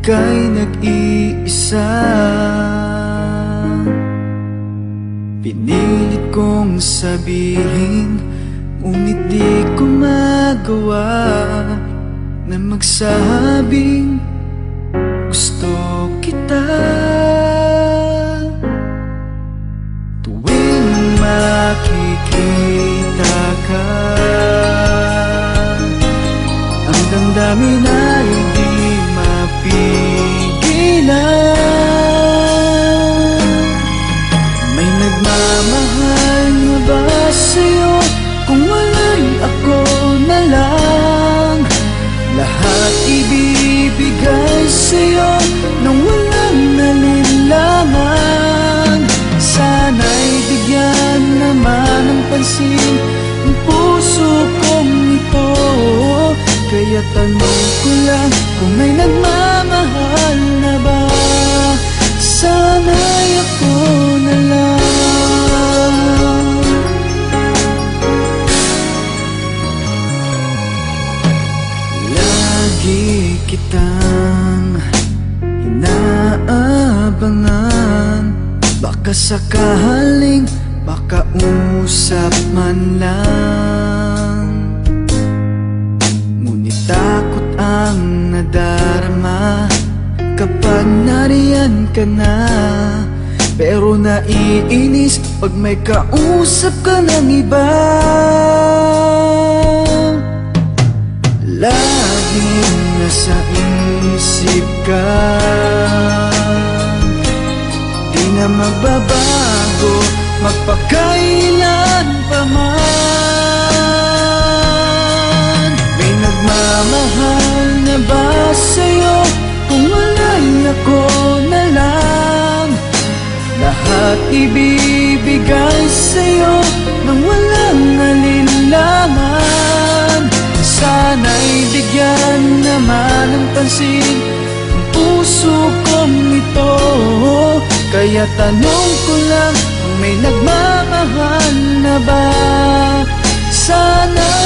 ika'y nag-iisa. Pinilit kong sabihin, ngunit di ko magawa na magsabing gusto kita. Tuwing makikita ka, ang damdamin ay di mapigilan. May nagmamahal na ba sa'yo kung wala'y ako na lang? Lahat ibibigay sa'yo nang walang nalinlangan. Sana'y bigyan naman ng pansin ang puso kong ito. Kaya tanong ko lang kung may nagmamahal na ba? Sana'y ako na lang. Lagi kitang inaabangan, baka sakaling makausap man lang. Ngunit takot ang nadarama kapag nariyan ka na. Pero naiinis pag may kausap ka ng iba. Laging nasa isip ka, di na magbabago magpakailan pa man. May nagmamahal na ba sa'yo kung wala'y ako na lang? Lahat ibibigay sa'yo nang walang alinlangan. Sana'y bigyan naman ng pansin ang puso kong ito. Kaya tanong ko lang kung may nagmamahal na ba? Sana